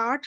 8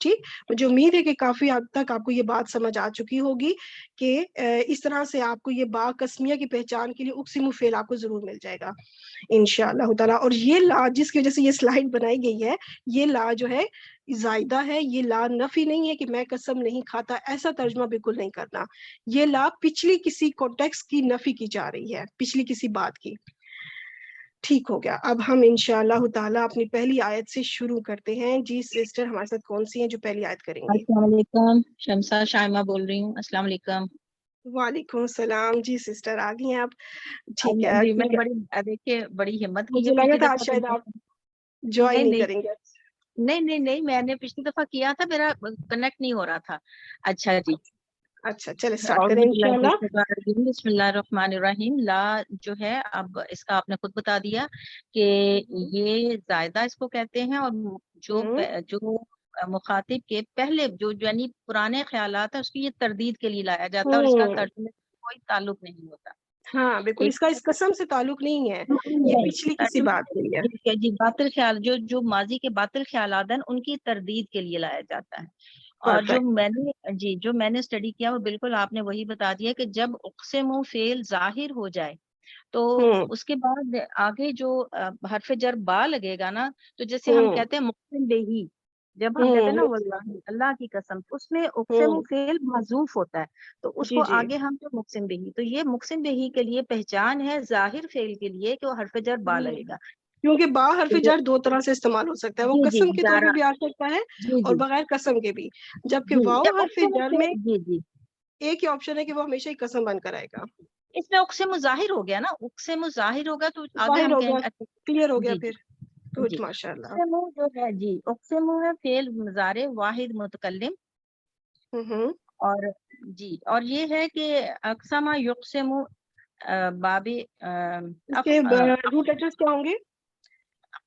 ٹھیک, مجھے امید ہے کہ کافی حد تک آپ کو یہ بات سمجھ آ چکی ہوگی کہ اس طرح سے آپ کو یہ با قسمیہ کی پہچان کے لیے اقسم فعل آپ کو ضرور مل جائے گا انشاءاللہ تعالیٰ. اور یہ لا جس کی وجہ سے یہ سلائڈ بنائی گئی ہے, یہ لا جو ہے زائدہ ہے, یہ لا نفی نہیں ہے کہ میں قسم نہیں کھاتا, ایسا ترجمہ بالکل نہیں کرنا. یہ لا پچھلی کسی کانٹیکسٹ کی نفی کی جا رہی ہے, پچھلی کسی بات کی. ٹھیک ہو گیا. اب ہم انشاءاللہ تعالیٰ اپنی پہلی آیت سے شروع کرتے ہیں. جی سسٹر ہمارے ساتھ کون سی ہیں جو پہلی آیت کریں گی؟ السلام علیکم، شمسا شائمہ بول رہی ہوں. السلام علیکم. وعلیکم السلام. جی سسٹر آ گئی ہیں آپ؟ ٹھیک ہے. جی میں نے دیکھیے بڑی ہمت کی ہے مجھے لگا پچھلی تھا دفعہ آج شاید آپ جوائن نہیں نہیں نہیں کریں گے. نہیں میں نے پچھلی دفعہ کیا تھا، میرا کنیکٹ نہیں ہو رہا تھا. اچھا جی، اچھا چلے اسٹارٹ کریں انشاءاللہ. بسم اللہ الرحمن الرحیم. لا جو ہے اب اس کا آپ نے خود بتا دیا کہ یہ زائدہ اس کو کہتے ہیں، اور جو مخاطب کے پہلے جو یعنی پرانے خیالات ہیں اس کی یہ تردید کے لیے لایا جاتا ہے، اور اس کا ترجمے سے کوئی تعلق نہیں ہوتا. ہاں بالکل, اس کا اس قسم سے تعلق نہیں ہے, یہ پچھلی کسی بات کے لیے. جی باطل خیال جو ماضی کے باطل خیالات ہیں ان کی تردید کے لیے لایا جاتا ہے. اور جو میں نے اسٹڈی کیا وہ بالکل آپ نے وہی بتا دیا کہ جب اقسم و فعل ظاہر ہو جائے تو اس کے بعد آگے جو حرف جر با لگے گا نا، تو جیسے ہم کہتے ہیں مقسم بہی، جب ہم کہتے ہیں نا واللہ اللہ کی قسم، اس میں اقسم و فعل محذوف ہوتا ہے، تو اس کو آگے ہم جو مقسم بہی، تو یہ مقسم بہی کے لیے پہچان ہے ظاہر فعل کے لیے کہ وہ حرف جر با لگے گا. کیونکہ با حرف جر دو طرح سے استعمال ہو سکتا ہے, وہ جی قسم کے طور پہ بھی آ سکتا ہے اور بغیر قسم کے بھی, جبکہ واو حرف جر میں ایک ہی آپشن ہے کہ وہ ہمیشہ ہی قسم بن کر آئے گا. اس میں اقسم ظاہر ہو گیا نا، اقسم ظاہر ہوگا تو آگے ظاہر ہم ہو کہیں گیا, گے کلیئر ہو گیا جی پھر. گڈ, ماشاءاللہ. اقسم جو ہے جی اقسم ہے فعل مضارع واحد متکلم، اور جی اور یہ ہے کہ اقسم یقسم باب اس کے روٹ لیٹرز کیا ہوں گے؟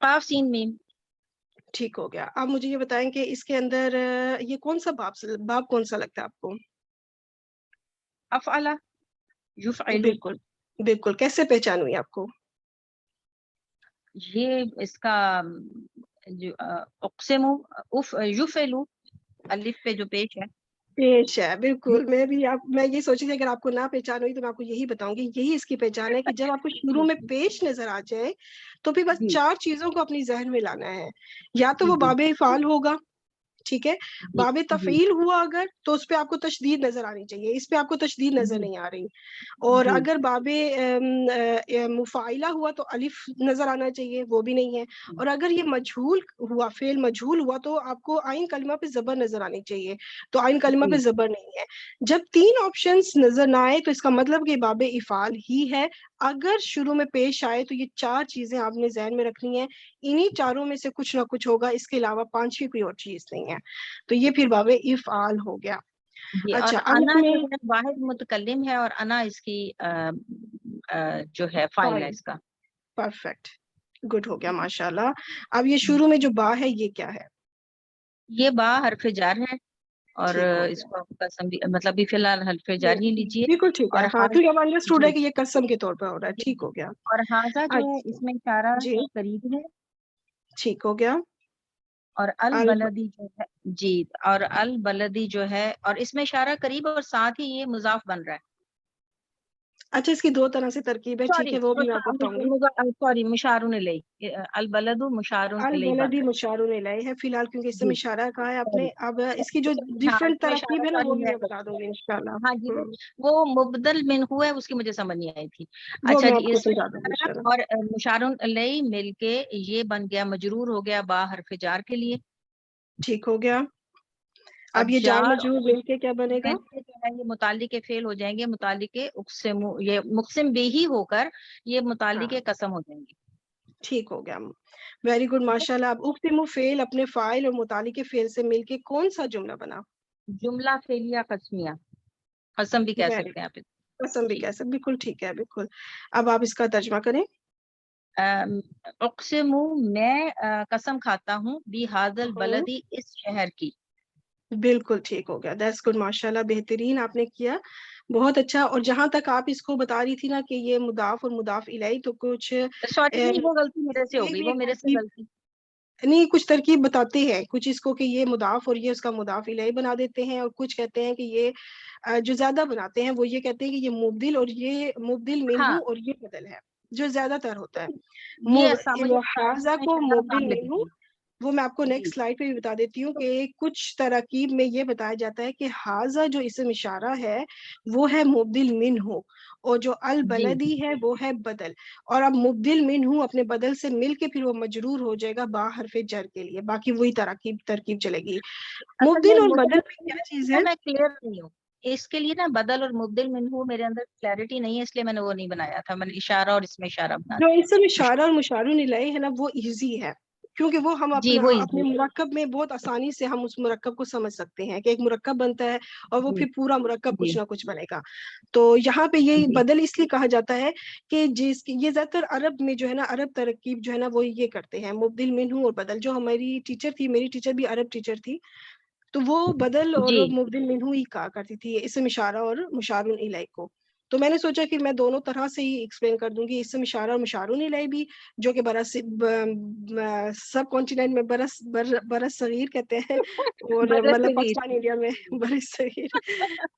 قاف سین میم. ٹھیک ہو گیا. آپ مجھے یہ بتائیں کہ اس کے اندر یہ کون سا باب کون سا لگتا ہے آپ کو؟ افعل یفعل. بالکل بالکل. کیسے پہچان ہوئی آپ کو؟ یہ اس کا جو اقسم یفعل الف پہ جو پیش ہے پیش ہے, بالکل. میں یہ سوچی تھی اگر آپ کو نہ پہچان ہوئی تو میں آپ کو یہی بتاؤں گی, یہی اس کی پہچان ہے کہ جب آپ کو شروع میں پیش نظر آ جائے تو پھر بس 4 چیزوں کو اپنی ذہن میں لانا ہے. یا تو وہ باب افعال ہوگا, ٹھیک ہے, باب تفعیل ہوا اگر تو اس پہ آپ کو تشدید نظر آنی چاہیے, اس پہ آپ کو تشدید نظر نہیں آ رہی. اور اگر باب مفاعلہ ہوا تو الف نظر آنا چاہیے, وہ بھی نہیں ہے. اور اگر یہ مجہول ہوا, فعل مجہول ہوا, تو آپ کو عین کلمہ پہ زبر نظر آنی چاہیے, تو عین کلمہ پہ زبر نہیں ہے. جب 3 آپشنز نظر نہ آئے تو اس کا مطلب کہ باب افعال ہی ہے. اگر شروع میں پیش آئے تو یہ 4 چیزیں آپ نے ذہن میں رکھنی ہیں, انہی 4 میں سے کچھ نہ کچھ ہوگا, اس کے علاوہ 5ویں کوئی اور چیز نہیں ہے. تو یہ پھر باب افعال ہو گیا. اور اچھا, اب انا اس میں جو ہے واحد متکلم ہے اور انا اس کی جو ہے فائل ہے اس کا. پرفیکٹ, گڈ ہو گیا, ماشاءاللہ. اب یہ شروع میں جو با ہے یہ کیا ہے؟ یہ با حرف جار ہے, اور ٹھیک ہو اس گیا, کو قسم بھی مطلب بھی فی الحال حرف جار ہی لیجیے. بالکل ٹھیک ہے. اور ہاں کیونکہ اب انڈرسٹوڈ ہے جی کہ یہ قسم کے طور پر ہو رہا ہے. ٹھیک ہو گیا. اور حاضہ جو ہے اس میں اشارہ جی قریب ہے. ٹھیک ہو گیا. اور البلدی جو ہے جی, اور البلدی جو ہے, اور اس میں اشارہ قریب اور ساتھ ہی یہ مضاف بن رہا ہے. اچھا, اس کی 2 طرح سے ترکیب ہے, ٹھیک ہے, وہ بھی میں آپ کو بتاؤں گی. سوری مشارون الیہ, البلد مشارون الیہ بن البلدی رہا مشارون الیہ ہے فی الحال, کیونکہ اس ہے. میں جی اشارہ کہا ہے آپ نے. سوری اب اس کی جو ہاں اس ڈفرنٹ میں اشارہ ترکیب ہے نا وہ سوری بھی ہے. میں بتا دوں گی انشاءاللہ. ہاں جی وہ مبدل من ہوا ہے, اس کی مجھے سمجھ نہیں آئی تھی. وہ اچھا میں جی, آپ کو اس میں سمجھا دوں گی انشاءاللہ. اور مشارون الیہ مل کے یہ بن گیا, مجرور ہو گیا با حرف جار کے لیے. ٹھیک ہو گیا. اور اب یہ جار جار مجرور مل کے کیا بنے گا؟ جو ہے یہ متعلق فعل ہو جائیں گے, متعلق اقسم, یہ مقسم بھی ہی ہو کر یہ متعلق قسم ہو جائیں گے. ٹھیک ہو گیا, ویری گڈ, ماشاءاللہ. اب اقسم فعل اپنے فاعل اور متعلق فعل سے مل کے کون سا جملہ بنا؟ جملہ فعلیہ قسمیہ, قسم بھی کہہ ویری سکتے ہیں آپ. قسم بھی جی, کہہ سکتے, بالکل ٹھیک ہے, بالکل. اب آپ اس کا ترجمہ کریں. اقسم میں قسم کھاتا ہوں بھی حاضل بلدی اس شہر کی. بالکل ٹھیک ہو گیا, دیٹس گڈ, ماشاءاللہ, بہترین آپ نے کیا, بہت اچھا. اور جہاں تک آپ اس کو بتا رہی تھی نا کہ یہ مضاف اور مضاف الیہ, تو کچھ سوری نہیں, وہ غلطی میرے سے ہو گئی, وہ میرے سے غلطی. نہیں کچھ ترکیب بتاتے ہیں کچھ اس کو کہ یہ مضاف اور یہ اس کا مضاف الیہ بنا دیتے ہیں، اور کچھ کہتے ہیں کہ یہ جو زیادہ بناتے ہیں وہ یہ کہتے ہیں کہ یہ مبدل اور یہ مبدل منہ ہاں اور یہ بدل ہے، جو زیادہ تر ہوتا ہے۔ یہ سمجھ حاضہ کو مبدل منہ، جی وہ میں آپ کو نیکسٹ سلائڈ پہ بھی بتا دیتی ہوں کہ کچھ تراکیب میں یہ بتایا جاتا ہے کہ حاضہ جو اسم اشارہ ہے وہ ہے مبدل منہ، اور جو جی البلدی ہے وہ ہے بدل، اور اب مبدل منہ اپنے بدل سے مل کے پھر وہ مجرور ہو جائے گا با حرف جر کے لیے، باقی وہی ترکیب چلے گی۔ اصل میں مبدل اور مجھے بدل میں کیا چیز ہے؟ میں کلیئر نہیں ہوں اس کے لیے نا، بدل اور مبدل منہ میرے اندر کلیئرٹی نہیں ہے، اس لیے میں نے وہ نہیں بنایا تھا، میں نے اشارہ اور اس میں اشارہ بنا جو دیا۔ اسم اشارہ اور مشار الیہ ہے نا وہ ایزی ہے، کیونکہ وہ ہم جی وہ اپنے مرکب میں بہت آسانی سے ہم اس مرکب کو سمجھ سکتے ہیں کہ ایک مرکب بنتا ہے اور وہ جی پھر پورا مرکب جی کچھ نہ کچھ بنے گا۔ تو یہاں پہ یہ جی بدل اس لیے کہا جاتا ہے کہ یہ زیادہ تر عرب میں جو ہے نا، عرب ترکیب جو ہے نا وہ یہ کرتے ہیں مبدل منہ اور بدل۔ جو ہماری ٹیچر تھی، میری ٹیچر بھی عرب ٹیچر تھی، تو وہ بدل اور جی مبدل منہ ہی کہا کرتی تھی اسم اشارہ اور مشار الیہ کو۔ تو میں نے سوچا کہ میں دونوں طرح سے ہی ایکسپلین کر دوں گی، اسم اشارہ اور مشار الیہ بھی، جو کہ سب کانٹیننٹ میں برس صغیر کہتے ہیں، اور بدل مطلب صغیر پاکستان انڈیا میں برس صغیر،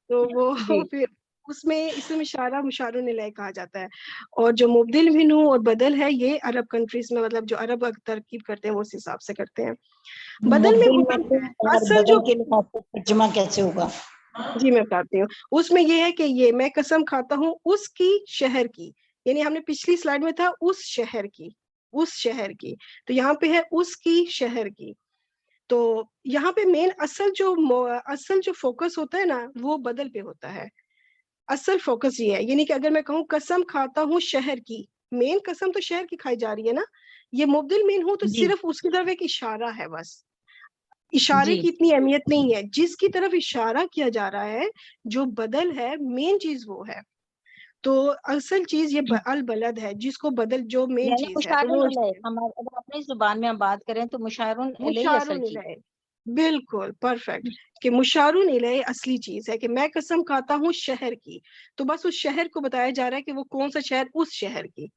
تو وہ جی پھر اس میں اسم اشارہ مشار الیہ کہا جاتا ہے۔ اور جو مبدل منہ اور بدل ہے یہ عرب کنٹریز میں، مطلب جو عرب ترکیب کرتے ہیں وہ اس حساب سے کرتے ہیں۔ بدل میں مبدل ہوتا منہ ہے اور اصل جو، بدل کے لحاظ سے ترجمہ کیسے ہوگا؟ جی میں بتاتی ہوں، اس میں یہ ہے کہ یہ میں قسم کھاتا ہوں اس کی شہر کی، یعنی ہم نے پچھلی سلائیڈ میں تھا اس شہر کی، اس شہر کی، تو یہاں پہ ہے اس کی شہر کی۔ تو یہاں پہ مین اصل جو فوکس ہوتا ہے نا وہ بدل پہ ہوتا ہے، اصل فوکس یہ ہے، یعنی کہ اگر میں کہوں قسم کھاتا ہوں شہر کی، مین قسم تو شہر کی کھائی جا رہی ہے نا، یہ مبدل مین ہو تو جی صرف اس کی طرف ایک اشارہ ہے بس، اشارے جی کی اتنی اہمیت نہیں ہے، جس کی طرف اشارہ کیا جا رہا ہے جو بدل ہے مین چیز وہ ہے۔ تو اصل چیز یہ البلد ہے جس کو بدل جو مین یعنی چیز ہے، تو مشارن وہ الیہ، ہمارے اگر اپنی زبان میں ہم بات کریں تو مشارن الیہ مشار اصل چیز۔ الیہ، بالکل پرفیکٹ، کہ مشار الیہ اصلی چیز ہے، کہ میں قسم کھاتا ہوں شہر کی، تو بس اس شہر کو بتایا جا رہا ہے کہ وہ کون سا شہر، اس شہر کی،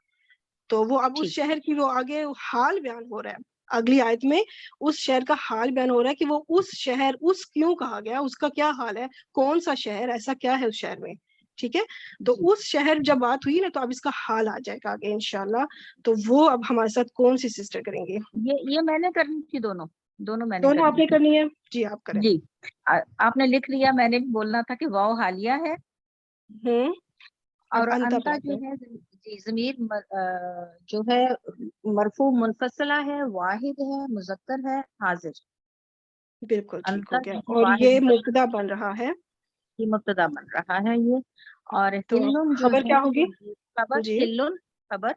تو وہ اب اس ٹھیک شہر کی وہ آگے حال بیان ہو رہا ہے، اگلی آیت میں اس شہر کا حال بیان ہو رہا ہے کہ وہ اس شہر، اس کیوں کہا گیا، اس کا کیا حال ہے، کون سا شہر، ایسا کیا ہے اس شہر میں، ٹھیک ہے۔ تو جی اس شہر جب بات ہوئی نا تو اب اس کا حال آ جائے گا آگے انشاءاللہ، تو وہ اب ہمارے ساتھ کون سی سسٹر کریں گے؟ یہ میں نے کرنی تھی، دونوں میں نے دونوں آپ کرنی نے تھی۔ کرنی ہے؟ جی آپ کریں۔ جی آپ نے لکھ لیا، میں نے بھی بولنا تھا کہ واو حالیہ ہے، اب اور انتا پہ انتا آتے جو ہیں۔ ہے جی ضمیر جو ہے مرفوع منفصلہ ہے، واحد ہے، مذکر ہے، حاضر۔ بالکل ٹھیک ہو انتا گیا، جو ہے اور واحد یہ مذکر مبتدا بن رہا ہے، کی مبتدا بن رہا ہے یہ، اور تو ہلن جو خبر ہے کیا ہوگی؟ خبر، جی، ہلن خبر،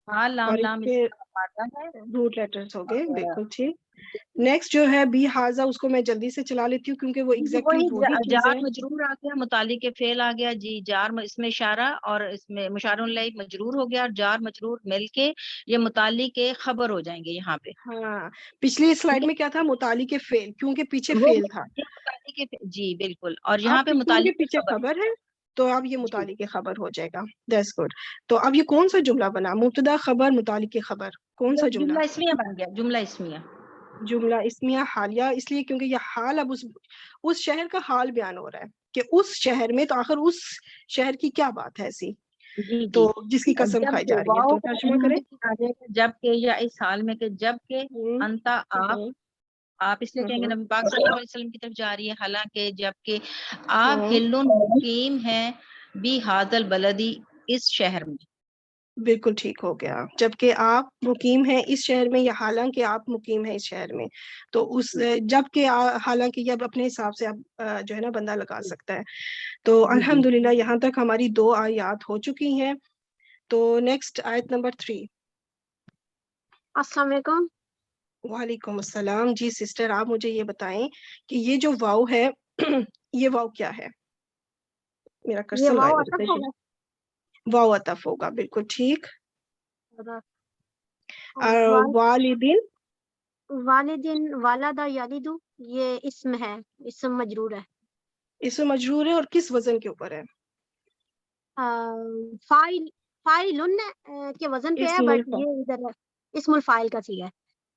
ہاں لام اور اس لام اس کے کا مادہ ہے، روٹ لیٹرز ہو گئے، اور بالکل ٹھیک۔ نیکسٹ جو ہے بی حاضہ، اس کو میں جلدی سے چلا لیتی ہوں کیونکہ وہ ایگزیکٹلی وہی وہی چیز جار ہے۔ مجرور آ گیا، متعلق فعل آ گیا، جی جار اس میں اشارہ اور اس میں مشار الیہ مجرور ہو گیا، اور جار مجرور مل کے یہ متعلق خبر ہو جائیں گے یہاں پہ، ہاں پچھلی ٹھیک سلائڈ ہے۔ میں کیا تھا، متعلق فعل، کیونکہ پیچھے وہ فعل تھا، یہ متعلق جی بالکل، اور اب یہاں پہ کیونکہ متعلق پیچھے خبر خبر ہے تو اب یہ جی متعلق خبر ہو جائے گا، دیٹس گڈ۔ تو اب یہ کون سا جملہ بنا، مبتدا خبر متعلق خبر، کون سا یہ جملہ؟ جملہ اسمیہ بن گیا، جملہ اسمیہ۔ جملہ اسمیہ حالیہ، اس لیے کیونکہ یہ حال اب اس شہر کا حال بیان ہو رہا ہے کہ اس شہر میں، تو آخر اس شہر کی کیا بات ہے ایسی جی تو جی جس کی قسم جب کھائی کہ جا رہی ہے، واؤ تو کا ترجمہ کریں۔ عمومی آ جائے گا جب کہ، یا اس حال میں کہ جب کہ ہوں انتا ہوں آپ اس لیے کہیں گے ہوں نبی پاک صلی اللہ علیہ وسلم کی طرف جا رہی ہے، حالانکہ جب کہ آپ ہوں، ہلن مقیم ہیں بھی حاضل بلدی، اس شہر میں۔ بالکل ٹھیک ہو گیا، جبکہ آپ مقیم ہیں اس شہر میں، یا حالانکہ آپ مقیم ہیں اس شہر میں، تو اس جبکہ حالانکہ یہ اب اپنے حساب سے اب جو ہے نا بندہ لگا سکتا ہے۔ تو جی جی الحمدللہ یہاں تک ہماری 2 آیات ہو چکی ہیں، تو نیکسٹ آیت نمبر 3۔ السلام علیکم۔ وعلیکم السلام، جی سسٹر آپ مجھے یہ بتائیں کہ یہ جو واو ہے یہ واو کیا ہے؟ میرا یہ کرسر واؤ غائب ہو عطف جاتا ہے، ہوگا، واو عطف ہوگا، بالکل ٹھیک۔ اور والدین، والدین، والدہ یالدو، یہ اسم ہے، اسم مجرور ہے، اس میں مجرور ہے، اور کس وزن کے اوپر ہے؟ فائل، فائلن کے وزن پہ ہے، اسم بٹ الفاعل، یہ ادھر اسم الفائل کا صیغہ ہے۔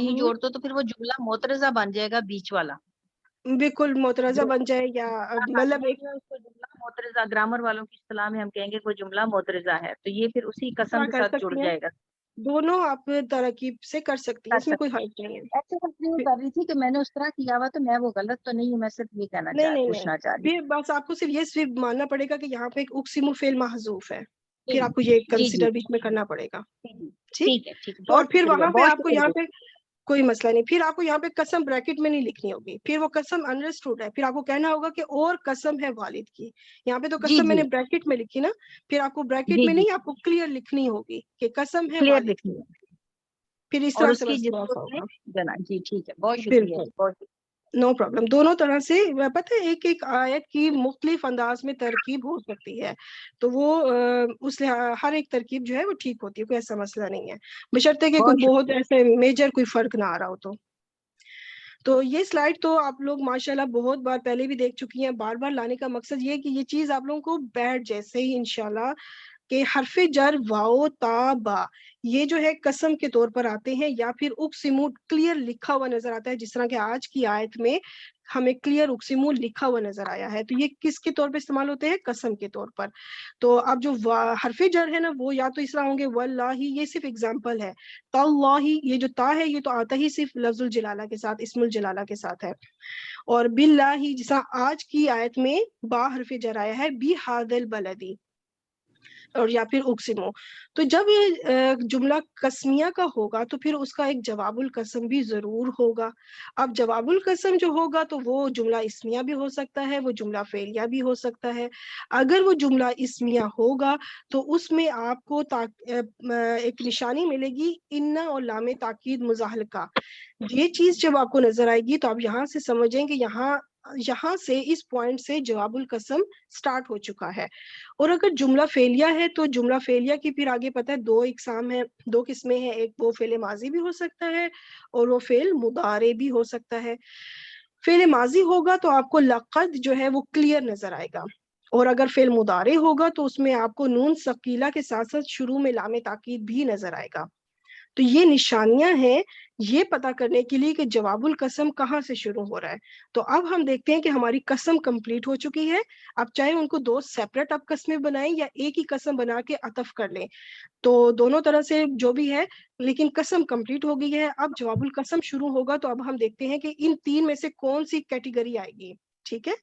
ہوں، جوڑتے تو پھر وہ جملہ معترضہ بن جائے گا بیچ والا. بالکل معترضہ جو بن جائے یا مطلب یہ ایک جو ہے اس کو جملہ معترضہ گرامر والوں کی اصطلاح میں ہم کہیں گے کہ وہ جملہ معترضہ ہے, تو یہ پھر اسی کیا قسم کے کر ساتھ جڑ سکتی ہیں، جائے گا. دونوں آپ ترکیب سے کر سکتی ہیں، کر اس میں کوئی سکتے حرج نہیں ہے. ہیں. ایسے میں کر رہی تھی کہ میں نے اس طرح کیا ہوا تو میں وہ غلط تو نہیں ہوں, میں صرف یہ کہنا نہیں نہیں نہیں، پوچھنا چاہ رہی پھر بس آپ کو صرف یہ صرف ماننا پڑے گا کہ یہاں پہ ایک اقسم الفعل محذوف ہے، تھی. پھر آپ کو یہ جی جی کنسیڈر بیچ میں کرنا پڑے گا. جی ٹھیک، ٹھیک ہے, ٹھیک ہے, تو اور بہت پھر شکریہ, وہاں پہ بہت آپ کو یہاں شکریہ. پہ کوئی مسئلہ نہیں، پھر آپ کو یہاں پہ قسم بریکٹ میں نہیں لکھنی ہوگی، پھر وہ قسم انڈرسٹوڈ ہے، پھر آپ کو کہنا ہوگا کہ اور قسم ہے والد کی. یہاں پہ تو جی قسم میں جی نے بریکٹ میں لکھی نا، پھر آپ کو بریکٹ جی میں جی نہیں، آپ کو کلیئر لکھنی ہوگی کہ قسم ہے کلیئر والد کی، لکھنی ہے, پھر اس اور طرح اس سے کی بس تھوڑا جس سا میں ہوگا. جنا. جی ٹھیک ہے, بہت شکریہ بالکل، جی, بہت شکریہ. No problem. دونوں طرح سے پتہ ہے ایک ایک آیت کی مختلف انداز میں ترکیب ہو سکتی ہے، تو وہ اس ہر ایک ترکیب جو ہے وہ ٹھیک ہوتی ہے، کوئی ایسا مسئلہ نہیں ہے، بشرطے کہ بہت کوئی بہت ایسے میجر کوئی فرق نہ آ رہا ہو. تو یہ سلائڈ تو آپ لوگ ماشاءاللہ بہت بار پہلے بھی دیکھ چکی ہیں. بار بار لانے کا مقصد یہ ہے کہ یہ چیز آپ لوگوں کو بیٹھ جیسے ہی انشاءاللہ کہ حرف جر واو تا با یہ جو ہے قسم کے طور پر آتے ہیں، یا پھر اقسمو کلیئر لکھا ہوا نظر آتا ہے، جس طرح کہ آج کی آیت میں ہمیں کلیئر اقسمو لکھا ہوا نظر آیا ہے، تو یہ کس کے طور پہ استعمال ہوتے ہیں؟ قسم کے طور پر. تو اب جو حرف جر ہے نا وہ یا تو اس طرح ہوں گے واللہ، یہ صرف اگزامپل ہے. تاللہ یہ جو تا ہے یہ تو آتا ہی صرف لفظ الجلالہ کے ساتھ، اسم الجلالہ کے ساتھ ہے. اور باللہ جیسا آج کی آیت میں با حرف جر آیا ہے بہذا البلدی، اور یا پھر اقسمو. تو جب یہ جملہ قسمیہ کا ہوگا تو پھر اس کا ایک جواب القسم بھی ضرور ہوگا. اب جواب القسم جو ہوگا تو وہ جملہ اسمیہ بھی ہو سکتا ہے، وہ جملہ فعلیہ بھی ہو سکتا ہے. اگر وہ جملہ اسمیہ ہوگا تو اس میں آپ کو ایک نشانی ملے گی ان اور لام تاکید مزاحلقہ. یہ چیز جب آپ کو نظر آئے گی تو آپ یہاں سے سمجھیں کہ یہاں سے اس پوائنٹ سے جواب القسم سٹارٹ ہو چکا ہے. اور اگر جملہ فعلیہ ہے تو جملہ فعلیہ کی پھر آگے پتہ ہے دو اقسام ہیں، دو قسمیں ہیں، ایک وہ فعل ماضی بھی ہو سکتا ہے اور وہ فعل مضارع بھی ہو سکتا ہے. فعل ماضی ہوگا تو آپ کو لقد جو ہے وہ کلیئر نظر آئے گا، اور اگر فعل مضارع ہوگا تو اس میں آپ کو نون ثقیلہ کے ساتھ ساتھ شروع میں لام تاکید بھی نظر آئے گا. تو یہ نشانیاں ہیں یہ پتا کرنے کے لیے کہ جواب القسم کہاں سے شروع ہو رہا ہے. تو اب ہم دیکھتے ہیں کہ ہماری قسم کمپلیٹ ہو چکی ہے. اب چاہے ان کو دو سیپریٹ آپ قسمیں بنائیں یا ایک ہی قسم بنا کے عطف کر لیں، تو دونوں طرح سے جو بھی ہے، لیکن قسم کمپلیٹ ہو گئی ہے. اب جواب القسم شروع ہوگا تو اب ہم دیکھتے ہیں کہ ان تین میں سے کون سی کیٹیگری آئے گی. ٹھیک ہے،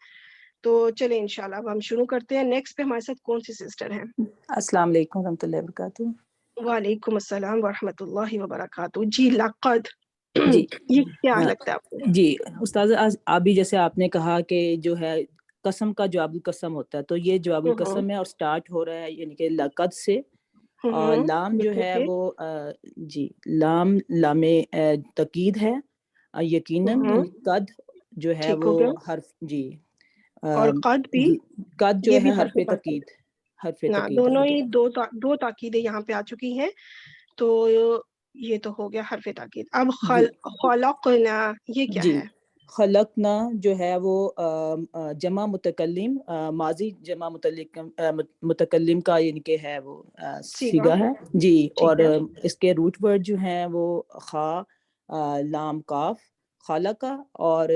تو چلیں انشاءاللہ اب ہم شروع کرتے ہیں. نیکسٹ پہ ہمارے ساتھ کون سی سسٹر ہیں؟ السلام علیکم ورحمۃ اللہ وبرکاتہ. وعلیکم السلام ورحمۃ اللہ وبرکاتہ. جی لقد جی یہ کیا لگتا ہے آپ کو؟ جی استاذ، ابھی جیسے آپ نے کہا کہ جو ہے قسم کا جواب القسم ہوتا ہے، تو یہ جواب القسم ہے اور سٹارٹ ہو رہا ہے یعنی کہ لقد سے. اور لام جو ہے وہ جی لام تقید ہے یقیناً، یعنی قد جو ہے ٹھیک وہ ہو گیا. حرف جی اور قد بھی جی قد جو یہ بھی ہے حرف تقید دونوں ہو ہی گیا. دو تاکیدیں یہاں پہ آ چکی ہیں، تو یہ تو ہو گیا حرف تاکید. اب جی خلقنا یہ کیا جی ہے؟ خلقنا جو ہے وہ جمع متکلم، ماضی جمع متکلم کا یعنی کہ ہے وہ صیغہ ہے جی. اور ٹھیک ہے. اس کے روٹ ورڈ جو ہیں وہ خا، لام، کاف، خالقہ اور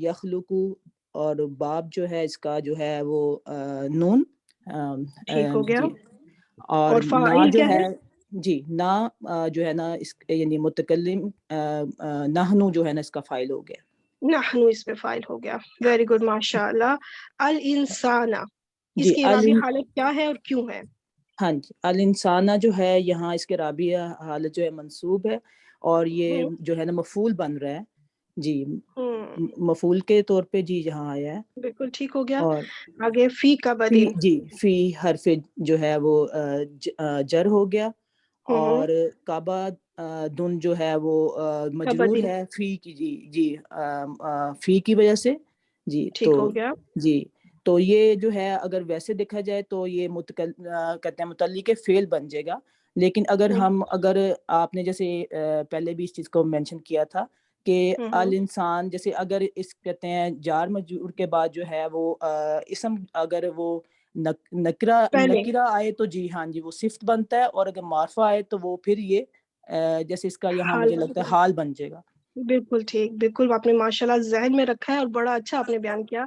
یخلقو، اور باب جو ہے اس کا جو ہے وہ نون ٹھیک ہو گیا. جی. اور نا فاعل جو کیا ہے جی نا جو ہے نا اس یعنی متکلم نحنو جو ہے نا اس کا فاعل ہو گیا. نحنو اس پہ فاعل ہو گیا. ویری گڈ ماشاء اللہ. الانسان اس جی کی اعرابی حالت کیا ہے اور کیوں ہے؟ ہاں جی الانسانہ جو ہے یہاں اس کے رابع حالت جو ہے منصوب ہے، اور یہ جو ہے نا مفعول بن رہا ہے جی، مفعول کے طور پہ جی یہاں آیا ہے. بالکل ٹھیک ہو گیا. اور آگے فی کا فی بدین جی فی حرف جو ہے وہ جر ہو گیا، اور کعبہ دن جو ہے وہ مجرور بدین ہے فی کی جی فی کی وجہ سے جی. ٹھیک تو ہو گیا. جی تو یہ جو ہے اگر ویسے دیکھا جائے تو یہ کہتے ہیں متعلق فعل بن جائے گا. لیکن اگر آپ نے جیسے پہلے بھی اس چیز کو مینشن کیا تھا کہ الانسان جیسے اگر اس کہتے ہیں جار مجرور کے بعد جو ہے وہ اسم اگر وہ نکرہ آئے تو جی ہاں جی وہ صفت بنتا ہے, اور اگر معرفہ آئے تو وہ پھر یہ جیسے اس کا یہاں مجھے لگتا ہے حال بن جائے گا. بالکل ٹھیک, بالکل آپ نے ماشاءاللہ ذہن میں رکھا ہے اور بڑا اچھا آپ نے بیان کیا.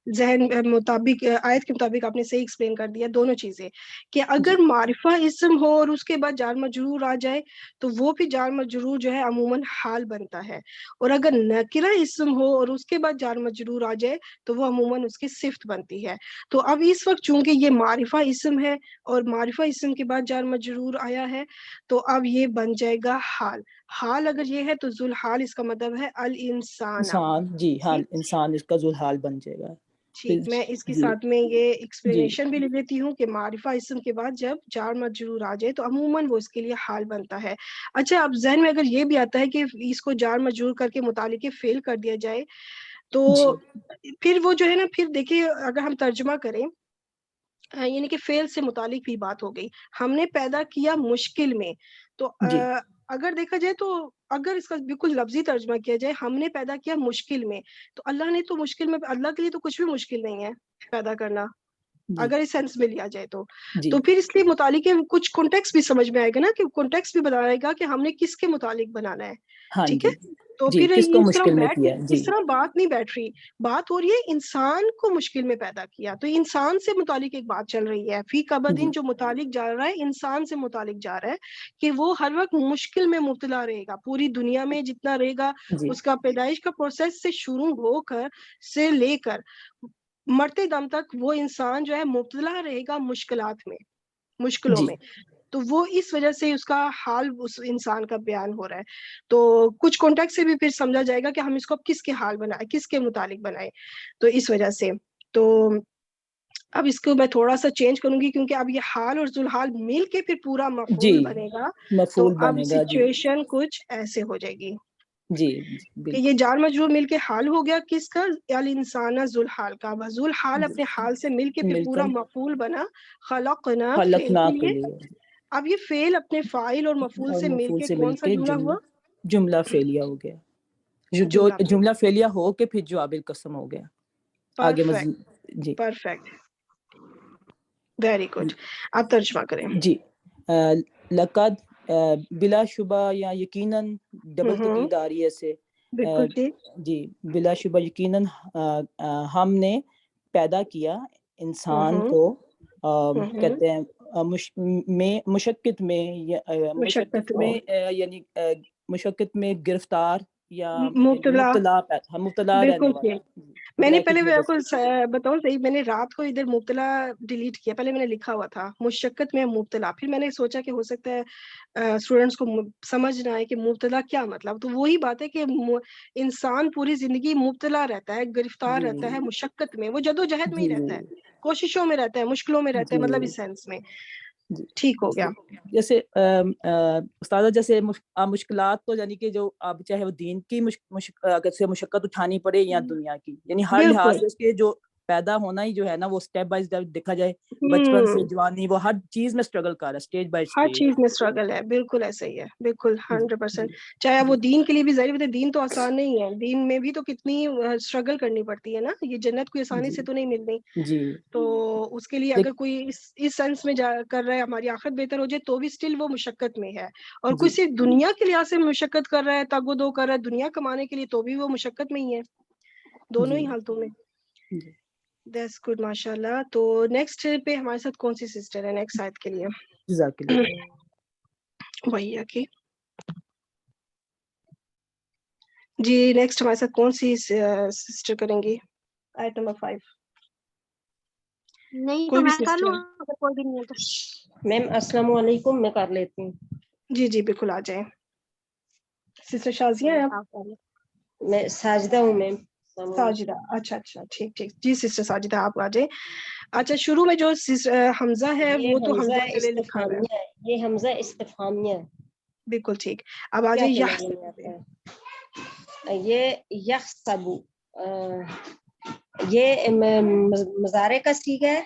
ذہن مطابق آیت کے مطابق آپ نے صحیح ایکسپلین کر دیا دونوں چیزیں, کہ اگر معرفہ اسم ہو اور اس کے بعد جار مجرور آ جائے تو وہ بھی جار مجرور جو ہے عموماً حال بنتا ہے, اور اگر نکرہ اسم ہو اور اس کے بعد جار مجرور آ جائے تو وہ عموماً اس کی صفت بنتی ہے. تو اب اس وقت چونکہ یہ معرفہ اسم ہے اور معرفہ اسم کے بعد جار مجرور آیا ہے تو اب یہ بن جائے گا حال. حال اگر یہ ہے تو ذوالحال اس کا مطلب ہے الانسان. انسان, جی حال انسان اس کا ذوالحال بن جائے گا. ٹھیک, میں اس کے جی ساتھ میں یہ جی ایکسپلینیشن بھی لے لیتی ہوں کہ معرفہ اسم کے بعد جب جار مجرور آ جائے تو عموماً وہ اس کے لیے حال بنتا ہے. اچھا, اب ذہن میں اگر یہ بھی آتا ہے کہ اس کو جار مجرور کر کے متعلق فعل کر دیا جائے تو جی پھر وہ جو ہے نا, پھر دیکھیے اگر ہم ترجمہ کریں یعنی کہ فعل سے متعلق بھی بات ہو گئی, ہم نے پیدا کیا مشکل میں, تو جی اگر دیکھا جائے تو اگر اس کا بالکل لفظی ترجمہ کیا جائے ہم نے پیدا کیا مشکل میں, تو اللہ نے تو مشکل میں, اللہ کے لیے تو کچھ بھی مشکل نہیں ہے پیدا کرنا جی اگر اس سینس میں لیا جائے جی تو پھر اس لیے متعلق کچھ کانٹیکس بھی سمجھ میں آئے گا نا, کہ کانٹیکس بھی بتائے گا کہ ہم نے کس کے متعلق بنانا ہے. ہاں ٹھیک ہے, جی تو جی پھر کس کو اس مشکل میں کیا ہے. جی اس طرح بات نہیں بیٹھ رہی, بات ہو رہی ہے انسان کو مشکل میں پیدا کیا, تو انسان سے متعلق ایک بات چل رہی ہے. فی جی کبدین جو متعلق جا رہا ہے انسان سے متعلق جا رہا ہے کہ وہ ہر وقت مشکل میں مبتلا رہے گا. پوری دنیا میں جتنا رہے گا جی اس کا پیدائش کا پروسیس سے شروع ہو کر سے لے کر مرتے دم تک وہ انسان جو ہے مبتلا رہے گا مشکلات میں, مشکلوں جی میں. تو وہ اس وجہ سے اس کا حال اس انسان کا بیان ہو رہا ہے. تو کچھ کانٹیکٹ سے بھی پھر سمجھا جائے گا کہ ہم اس کو کس کے حال بنائے, کس کے متعلق بنائے. تو اس وجہ سے تو اب اس کو میں تھوڑا سا چینج کروں گی کیونکہ اب یہ حال اور ذوالحال مل کے پھر پورا جی مفعول بنے گا. تو مفعول اب بنے گا. جی سچویشن کچھ ایسے ہو جائے گی جی کہ بالکل. یہ جار مجرور مل کے حال ہو گیا کس کا, الانسان ذوالحال کا. ذوالحال اپنے حال سے مل کے پھر پورا مفعول بنا خلقنا فعل خلقنا کے کے لیے. لیے, اب یہ فعل اپنے فاعل اور مفعول اور سے مل مفعول کے سے مل کون سا کے جملہ ہوا, جملہ فعلیہ ہو گیا. جو جملہ فعل. جملہ فعلیہ ہو کے پھر جواب القسم ہو گیا آگے پرفیکٹ, مزید. جی پرفیکٹ, ویری گڈ. آپ ترجمہ کریں. جی لقد بلا شبہ یا یقیناً ڈبل تقید آ رہی ہے سے. بالکل ٹھیک. جی بلا شبہ یقیناً ہم نے پیدا کیا انسان کو کہتے ہیں مشقت میں یعنی مشقت میں گرفتار یا مبتلا. مبتلا رہنے بالکل والا. ٹھیک. میں نے بغیر پہلے کسی آپ کو وجہ سے. بتاؤں صحیح, میں نے رات کو ادھر مبتلا ڈیلیٹ کیا, پہلے میں نے لکھا ہوا تھا مشقت میں مبتلا, پھر میں نے سوچا کہ ہو سکتا ہے اسٹوڈینٹس کو سمجھ نہ آئے کہ مبتلا کیا مطلب. تو وہی بات ہے کہ انسان پوری زندگی مبتلا رہتا ہے, گرفتار جی رہتا ہے مشقت میں, وہ جدوجہد میں ہی جی رہتا ہے, کوششوں میں رہتا ہے, مشکلوں میں رہتا ہے, مطلب جی اس سینس میں. جی ٹھیک ہو گیا. جیسے استاذہ جیسے مشکلات تو یعنی کہ جو اب چاہے وہ دین کی مشقت اٹھانی پڑے یا دنیا کی, یعنی ہر لحاظ بالکل. سے اس کے جو پیدا ہونا ہی جو ہے نا وہ اسٹیپ بائی اسٹیپ دیکھا جائے, بچپن سے جوانی وہ ہر چیز میں اسٹرگل کر رہا ہے, اسٹیج بائی ہر اسٹیج. چیز میں اسٹرگل ہے. بالکل ایسا ہی ہے, بالکل جی 100%. جی چاہے وہ جی دین کے لیے بھی ظاہر بات ہے, دین تو آسان نہیں ہے, دین میں بھی تو کتنی اسٹرگل کرنی پڑتی ہے نا, یہ جنت کوئی آسانی جی سے تو نہیں ملنی. جی تو اس کے لیے اگر کوئی اس سینس میں کر رہا ہے ہماری آخرت بہتر ہو جائے تو بھی اسٹل وہ مشقت میں ہے, اور کوئی جی صرف دنیا کے لحاظ سے مشقت کر رہا ہے, تگ و دو کر رہا ہے دنیا کمانے کے لیے تو بھی وہ مشقت میں ہی ہے, دونوں جی ہی حالتوں میں. جی دیٹس گڈ, ماشاء اللہ. تو نیکسٹ پہ ہمارے ساتھ کون سی سسٹر ہے نیکسٹ آیت کے لیے؟ جزاک اللہ خیر. وہی کی جی نیکسٹ ہمارے ساتھ کون سی سسٹر کریں گی آیت نمبر 5؟ نہیں تو کوئی بھی میں کر لوں سسٹر. اگر کوئی بھی نہیں ہے تو. میم السلام علیکم, میں کر لیتی ہوں. جی جی بالکل آ جائیں. سسٹر شازیہ ہیں آپ؟ آپ کر لیں. میں ساجدہ ہوں میم. ساجدہ, اچھا اچھا ٹھیک ٹھیک. جی سسٹر ساجدہ آپ آ جائیں. اچھا شروع میں جو حمزہ ہے یہ وہ تو حمزہ حمزہ تلے لکھا ہوا ہے. استفہامیہ ہے, یہ حمزہ استفہامیہ ہے. بالکل ٹھیک. اب آ کیا جائیں سمجھ میں آتا ہے؟ یہ یحسب, یہ مضارع کا صیغہ ہے.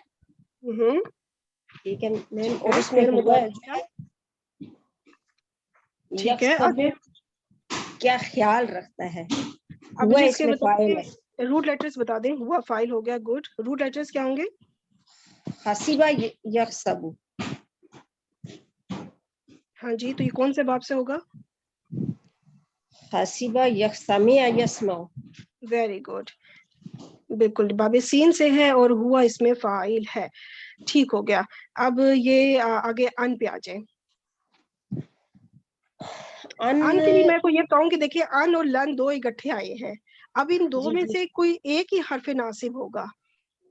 ٹھیک ہے میم, ٹھیک اور ہے اس میں فعل ہوا مضارع ہے ٹھیک ہے. یحسب آگے کیا خیال رکھتا ہے, اب ہوا جی اس اس کے میں فاعل ہے. روٹ لیٹرز بتا دیں. ہوا فائل ہو گیا, گڈ. روٹ لیٹرز کیا ہوں گے؟ حسیبہ یحسبو. ہاں جی، تو یہ کون سے باب سے ہوگا؟ حسیبہ یحسمع یسمع. ویری گڈ، بالکل باب سین سے ہے اور ہوا اس میں فاعل ہے. ٹھیک ہو گیا. اب یہ آگے ان پہ آ جائیں. ان کے لیے میں کو یہ کہوں کہ دیکھیے ان اور لن دو اکٹھے آئے ہیں. اب ان دو میں سے کوئی ایک ہی حرف ناصب ہوگا،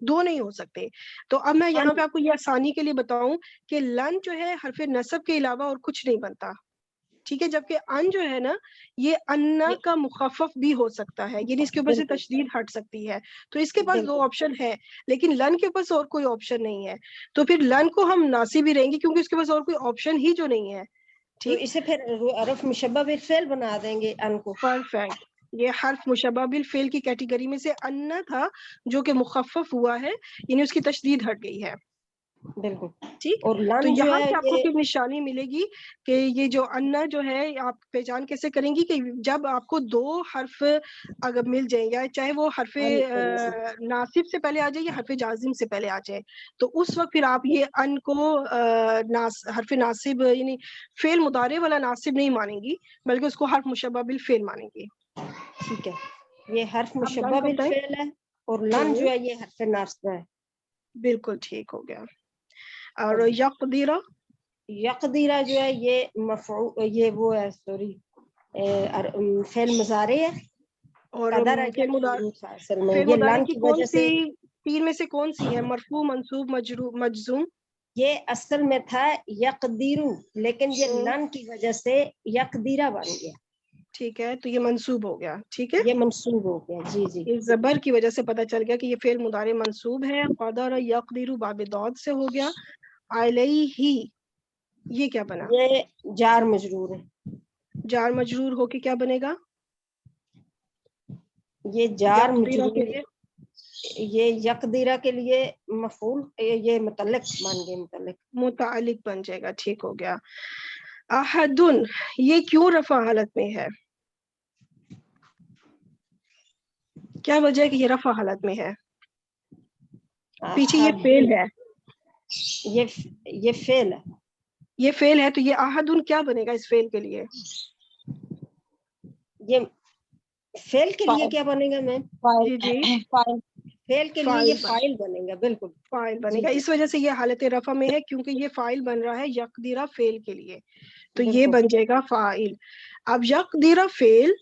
دو نہیں ہو سکتے. تو اب میں یہاں پہ آپ کو یہ آسانی کے لیے بتاؤں کہ لن جو ہے حرف نصب کے علاوہ اور کچھ نہیں بنتا. ٹھیک ہے، جبکہ ان جو ہے نا یہ انا کا مخفف بھی ہو سکتا ہے، یعنی اس کے اوپر سے تشدید ہٹ سکتی ہے. تو اس کے پاس دو آپشن ہے، لیکن لن کے پاس اور کوئی آپشن نہیں ہے. تو پھر لن کو ہم ناصب ہی رہیں گے کیونکہ اس کے پاس اور کوئی آپشن ہی جو نہیں ہے. تو اسے پھر حرف مشبہ بالفعل بنا دیں گے ان کو. پرفیکٹ. یہ حرف مشبہ بالفعل کی کیٹیگری میں سے انا تھا جو کہ مخفف ہوا ہے، یعنی اس کی تشدید ہٹ گئی ہے. بالکل ٹھیک. اور تو لن جو یہاں ہے سے آپ کو پھر نشانی ملے گی کہ یہ جو انا جو ہے آپ پہچان کیسے کریں گی کہ جب آپ کو دو حرف اگر مل جائیں یا چاہے وہ حرف ناصب سے پہلے آ جائے یا حرف جازم سے پہلے آ جائے، تو اس وقت پھر آپ یہ ان کو حرف ناصب یعنی فعل مضارع والا ناصب نہیں مانیں گی، بلکہ اس کو حرف مشبہ بالفعل مانیں گی. ٹھیک ہے، یہ حرف اب مشبہ لن کا بتائیں. بالفعل ہے اور لن جو ہے یہ حرف ناصب ہے. بالکل ٹھیک ہو گیا. اور یقدیرہ، یقدیرہ جو ہے یہ مفعول، یہ وہ ہے سوری فعل مضارع ہے. اور قدر فعل یقدر تھا اصل میں، فعل یہ مضارع لن کی کی کون وجہ سے. سی تین میں سے کون سی ہے؟ مرفوع، منصوب، مجزوم. یہ اصل میں تھا یقدیرو، لیکن یہ لن کی وجہ سے یقدیرہ بن گیا. ٹھیک ہے، تو یہ منصوب ہو گیا. ٹھیک ہے، یہ منصوب ہو گیا. جی جی، اس زبر کی وجہ سے پتہ چل گیا کہ یہ فعل مضارع منصوب ہے. قدر یقدر باب داد سے ہو گیا. علیہ، یہ کیا بنا؟ یہ جار مجرور ہے. جار مجرور ہو کے کیا بنے گا؟ یہ جار یقدیرہ کے مجرور، لیے یہ یقدیرہ کے لیے مفعول، یہ متعلق بن گئے، متعلق بن جائے گا. ٹھیک ہو گیا. احدن، یہ کیوں رفع حالت میں ہے؟ کیا وجہ ہے کہ یہ رفع حالت میں ہے؟ پیچھے یہ فعل ہے، یہ فعل ہے. یہ فعل ہے، تو یہ احدن کیا بنے گا اس فعل کے لیے؟ یہ فعل کے لیے کیا بنے گا میم؟ جی جی، فعل کے لیے یہ فاعل بنے گا. بالکل فاعل بنے گا. اس وجہ سے یہ حالت رفع میں ہے کیونکہ یہ فاعل بن رہا ہے یقدیرہ فعل کے لیے، تو یہ بن جائے گا فاعل. اب یقدیرہ فعل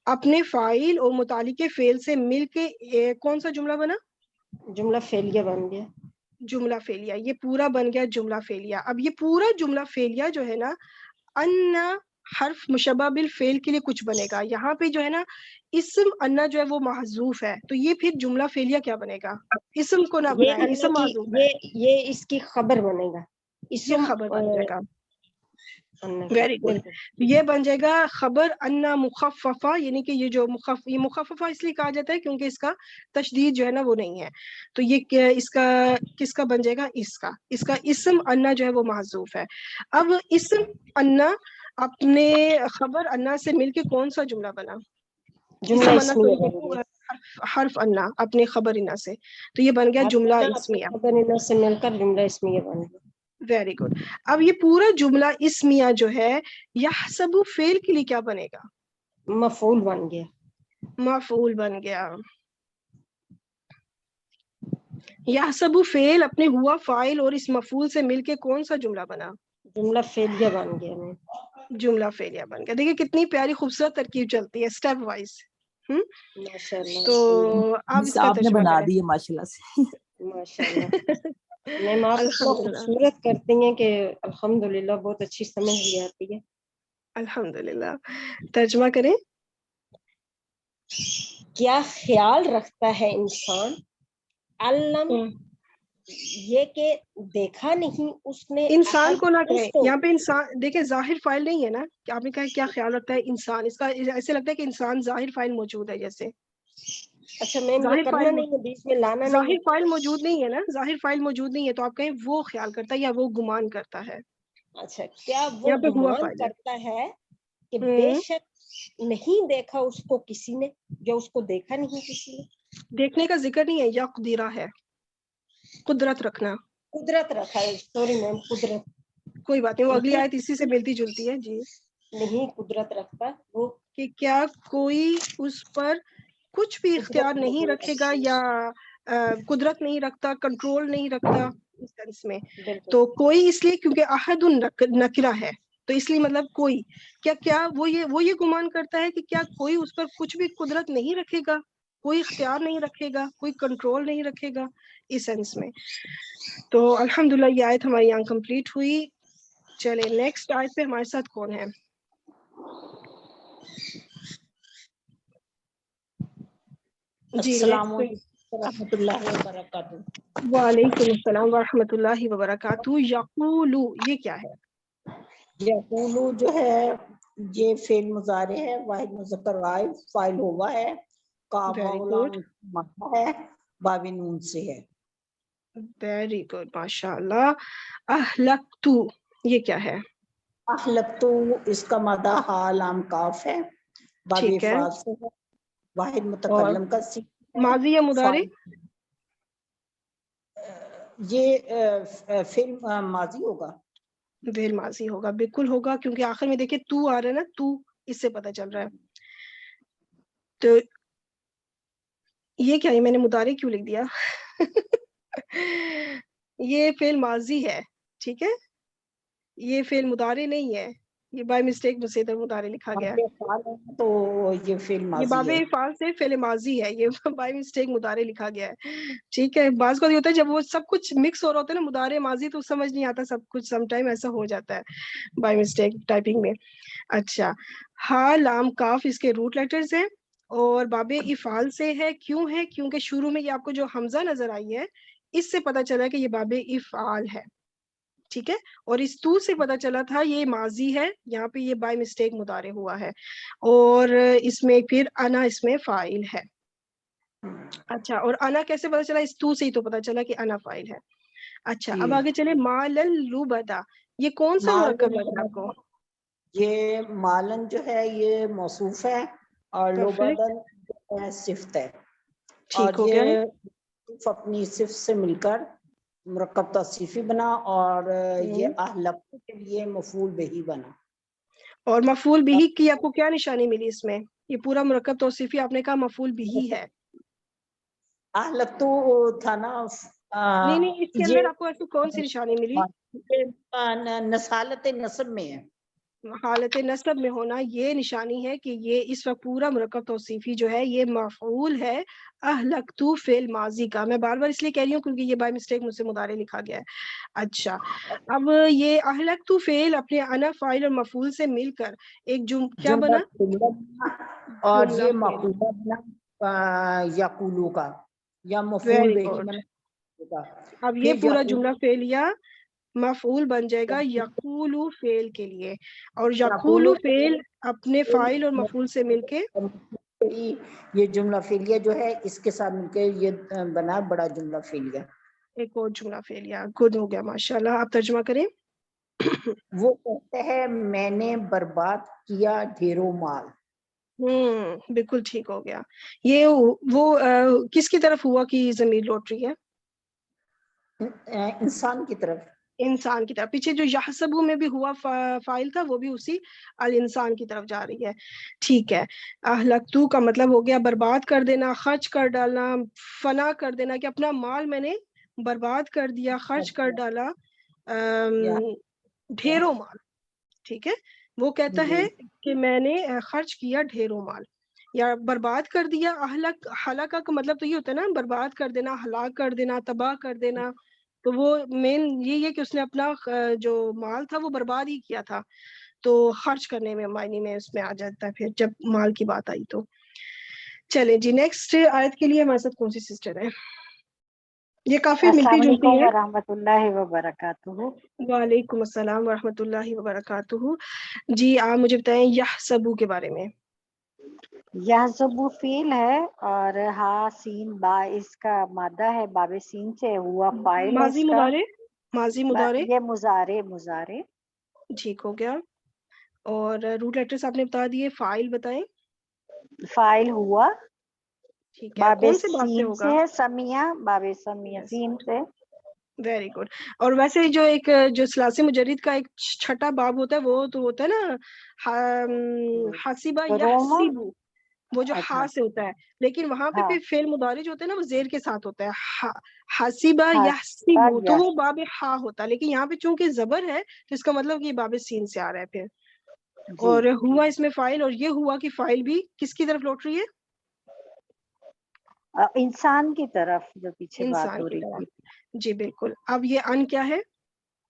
اپنے فاعل اور متعلق فعل سے مل کے کون سا جملہ بنا؟ جملہ فعلیہ بن گیا. جملہ فعلیہ، یہ پورا بن گیا جملہ فعلیہ. اب یہ پورا جملہ فعلیہ جو ہے نا ان حرف مشبہ بالفعل کے لیے کچھ بنے گا. یہاں پہ جو ہے نا اسم انا جو ہے وہ محذوف ہے، تو یہ پھر جملہ فعلیہ کیا بنے گا؟ اسم کو نہ یہ بنائیں، اسم محذوف ہے، یہ اس کی خبر بنے گا. یہ خبر بن جائے گا. Very good. یہ بن جائے گا خبر انا مخففہ، یعنی کہ یہ جو یہ مخففہ اس لیے کہا جاتا ہے کیونکہ اس کا تشدید جو ہے نا وہ نہیں ہے. تو یہ اس کا کس کا بن جائے گا؟ اس کا اسم انا جو ہے وہ محذوف ہے. اب اسم انا اپنے خبر انا سے مل کے کون سا جملہ بنا؟ جملہ اسم انا اسمیہ، حرف انا اپنے خبر انا سے، تو یہ بن گیا جملہ اسمیہ. خبر انا سے مل کر جملہ اسمیہ بن گیا. Very good. اب یہ پورا جملہ اسمیہ جو ہے یحسب فعل کے لیے کیا بنے گا؟ مفعول بن گیا. مفعول بن گیا. یحسب فعل اپنے ہوا فاعل اور اس مفعول سے مل کے کون سا جملہ بنا؟ جملہ فعلیہ بن گیا. جملہ فعلیہ بن گیا. دیکھیں کتنی پیاری خوبصورت ترکیب چلتی ہے اسٹیپ وائز. ماشاءاللہ. تو آپ اس کا آپ نے ترجمہ بنا کریں. دی ہے ماشاءاللہ سے. ماشاءاللہ میم، آپ اتنا الحمدللہ، خوبصورت کرتی ہیں کہ الحمدللہ بہت اچھی سمجھ بھی آتی ہے. الحمدللہ. ترجمہ کریں. کیا خیال رکھتا ہے انسان، علم یہ کہ دیکھا نہیں اس نے انسان کو نہ احد کہیں، اس کو. یہاں پہ انسان دیکھیں ظاہر فاعل نہیں ہے نا کہ آپ نے کہا کیا خیال رکھتا ہے انسان، اس کا ایسے لگتا ہے کہ انسان ظاہر فاعل موجود ہے. جیسے اچھا میم، یہ ظاہر کرنا فاعل نہیں ہے، بیچ میں لانا نہیں ظاہر ہے. فاعل موجود نہیں ہے نا، ظاہر فاعل موجود نہیں ہے تو آپ کہیں وہ خیال کرتا ہے یا وہ گمان کرتا ہے. اچھا، کیا وہ یہاں پہ ہوا گمان فاعل ہے. کرتا ہے کہ بے شک نہیں دیکھا اس کو کسی نے، جو اس کو دیکھا نہیں کسی نے. دیکھنے کا ذکر نہیں ہے، یقدیرہ ہے، قدرت رکھنا. قدرت رکھا ہے, سوری میم, قدرت کوئی بات نہیں, وہ اگلی آیت اسی سے ملتی جلتی ہے. جی نہیں, قدرت رکھتا وہ کہ کیا کوئی اس پر کچھ بھی اختیار قدرت نہیں رکھے گا یا قدرت نہیں رکھتا, کنٹرول نہیں رکھتا اس سینس میں. بالکل تو کوئی اس لیے کیونکہ احد نکرہ ہے, تو اس لیے مطلب کوئی کیا وہ یہ گمان کرتا ہے کہ کیا کوئی اس پر کچھ بھی قدرت نہیں رکھے گا, کوئی اختیار نہیں رکھے گا, کوئی کنٹرول نہیں رکھے گا اس سینس میں. تو الحمدللہ یہ آیت ہماری یہاں کمپلیٹ ہوئی. چلے نیکسٹ آیت پہ ہمارے ساتھ کون ہے؟ جی السلام نیکسٹ. علیکم ورحمۃ اللہ وبرکاتہ. وعلیکم السلام ورحمۃ اللہ وبرکاتہ. یقولو یہ کیا ہے؟ یقولو جو ہے یہ فعل مضارع ہے, واحد مذکر غائب, فاعل ہوا ہے, کاف ویری واو گڈ لام مدہ ہے, باب نون سے ہے. ویری گڈ ماشاء اللہ. اہلکتو یہ کیا ہے؟ اہلکتو اس کا مدہ ہا لام کاف ہے, باب ٹھیک ہے. افعال سے ہے, واحد اور متکلم کا سی ہے. ماضی یا مضارع؟ یہ فعل ماضی ہوگا. فعل ماضی ہوگا, بالکل ہوگا, کیونکہ آخر میں دیکھیں تو آ رہا ہے نا, تو اس سے پتہ چل رہا ہے. تو یہ کیا ہے, میں نے مضارع کیوں لکھ دیا؟ یہ فعل ماضی ہے, ٹھیک ہے, یہ فعل مضارع نہیں ہے. یہ بائی مسٹیک مجھ سے ادھر مضارع لکھا گیا ہے. باب افعال ہے تو یہ فعل یہ ماضی باب ہے. افعال سے فعل ماضی ہے, یہ بائی مسٹیک مضارع لکھا گیا ہے. ٹھیک ہے, بعض کو یہ ہوتا ہے جب وہ سب کچھ مکس ہو رہا ہوتا ہے نا, مضارع ماضی, تو سمجھ نہیں آتا سب کچھ, سم ٹائم ایسا ہو جاتا ہے بائی مسٹیک ٹائپنگ میں. اچھا, ہا لام کاف اس کے روٹ لیٹرز ہیں, اور باب افعال سے ہے. کیوں ہے؟ کیونکہ شروع میں یہ آپ کو جو حمزہ نظر آئی ہے, اس سے پتہ چلا کہ یہ باب افعال ہے. ٹھیک ہے, اور اس تو سے پتہ چلا تھا یہ ماضی ہے, یہاں پہ یہ بائی مسٹیک مضارع ہوا ہے, اور اس میں پھر انا اس میں فاعل ہے. اچھا, اور انا کیسے پتہ چلا؟ اس تو سے ہی تو پتہ چلا کہ انا فاعل ہے. اچھا, اب آگے چلے. مالل لوبدا یہ کون سا مرکب لگ رہا ہے آپ کو؟ یہ مالن جو ہے یہ موصوف ہے, اور پرفیکٹ, لوبدن صفت ہے, اور ٹھیک ہو گیا. یہ اپنی صفت سے مل کر مرکب توصیفی بنا, اور یہ اہلک کے لیے مفعول بہی بنا. اور مفعول بھی کی آپ کو کیا نشانی ملی اس میں؟ یہ پورا مرکب توصیفی آپ نے کہا مفعول بھی ہے. اہلک تو تھا نا, نہیں, اس کے اندر آپ کو ایسی کون سی نشانی ملی؟ نسالت نسب میں ہے. حالت نصب میں ہونا یہ نشانی ہے کہ یہ اس وقت پورا مرکب توصیفی جو ہے یہ مفعول ہے اہلکتو فعل ماضی کا. میں بار بار اس لیے کہہ رہی ہوں کیونکہ یہ بائی مسٹیک مجھ سے مضارع لکھا گیا ہے. اچھا, اب یہ اہلکتو فعل اپنے انا فاعل اور مفعول سے مل کر ایک کیا بنا؟ اور جملہ یہ فعل. مفعول بنا یقولو کا, یا مفعول ویری بہی گڈ. بنا. اب یہ پورا جملہ فعل یا مفعول بن جائے گا یقولو فعل کے لیے, اور یقولو فعل اپنے فاعل اور مفعول سے مل کے یہ جملہ فعلیہ جو ہے اس کے ساتھ مل کے یہ بنا بڑا جملہ فعلیہ. ایک اور جملہ فعلیہ. گڈ ہو گیا ماشاءاللہ. آپ ترجمہ کریں. وہ کہتے ہیں میں نے برباد کیا ڈھیروں مال. بالکل ٹھیک ہو گیا. یہ وہ کس کی طرف ہوا کہ ضمیر لوٹ رہی ہے؟ انسان کی طرف. انسان کی طرف. پیچھے جو یحسبو میں بھی ہوا فاعل تھا وہ بھی اسی الانسان کی طرف جا رہی ہے. ٹھیک ہے, اہلکتو کا مطلب ہو گیا برباد کر دینا, خرچ کر ڈالنا, فنا کر دینا, کہ اپنا مال میں نے برباد کر دیا, خرچ کر ڈالا, ڈھیروں مال. ٹھیک ہے, وہ کہتا ہے کہ میں نے خرچ کیا ڈھیروں مال یا برباد کر دیا. ہلاکا کا مطلب تو یہ ہوتا ہے نا, برباد کر دینا, ہلاک کر دینا, تباہ کر دینا. تو وہ مین یہ ہے کہ اس نے اپنا جو مال تھا وہ برباد ہی کیا تھا, تو خرچ کرنے میں معنی میں اس میں آ جاتا ہے پھر جب مال کی بات آئی تو. چلے جی, نیکسٹ آیت کے لیے ہمارے ساتھ کون سی سسٹر ہے؟ یہ کافی السلام ملتی جلتی علیکم ہے. ورحمۃ اللہ وبرکاتہ. وعلیکم السلام ورحمۃ اللہ وبرکاتہ. جی, آپ مجھے بتائیں یحسبو کے بارے میں. یحسبو فعل ہے, اور ہا سین با اس کا مادہ ہے, باب سین سے ہوا فاعل ہے ماضی اس کا. مضارع. ماضی مضارع یہ مضارع. ٹھیک ہو گیا. اور روٹ لیٹرز آپ نے بتا دیے. فاعل بتائیں. فاعل ہوا, ٹھیک ہے, باب کون سے بات سے سین ہوگا؟ سے ہے, سمیہ, باب سمیہ Yes. سین سے. Very good. اور ویسے جو ایک جو ثلاثی مجرد کا ایک چھٹا باب ہوتا ہے وہ تو ہوتا ہے نا حاسبہ روما. یحسبو، وہ جو اچھا. ہا سے ہوتا ہے، لیکن وہاں پہ ہاں. پھر فعل مضارع جو ہوتا ہے نا وہ زیر کے ساتھ ہوتا ہے، حاسبہ یحسبو تو یس. وہ باب ہا ہوتا ہے، لیکن یہاں پہ چونکہ زبر ہے تو اس کا مطلب کہ یہ باب سین سے آ رہا ہے پھر. جی. اور ہوا اس میں فائل، اور یہ ہوا کی فائل بھی کس کی طرف لوٹ رہی ہے؟ انسان کی طرف جو پیچھے بات انسان ہو کی رہی طرف. تھی. جی بالکل. اب یہ ان کیا ہے؟ ان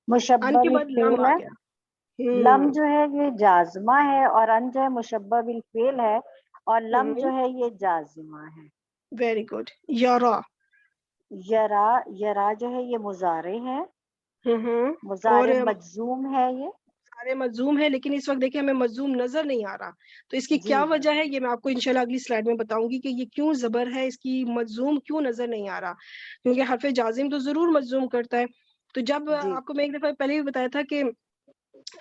مشبہ کے بعد لم بالفعل آ ہے. گیا. لم جو ہے یہ جازمہ ہے، اور ان جو ہے مشبہ بالفعل ہے، اور لم جو ہے یہ جازمہ ہے. Very good. یرا. یرا، یرا جو ہے یہ مضارع ہے، اور مضارع مجزوم ہے یہ. سارے مجزوم ہے، لیکن اس وقت دیکھیں ہمیں مجزوم نظر نہیں آ رہا، تو اس کی جی کیا وجہ ہے یہ میں آپ کو انشاءاللہ اگلی سلائیڈ میں بتاؤں گی کہ یہ کیوں زبر ہے، اس کی مجزوم کیوں نظر نہیں آ رہا، کیونکہ حرف جازم تو ضرور مجزوم کرتا ہے. تو جب جی. آپ کو میں ایک دفعہ پہلے بھی بتایا تھا کہ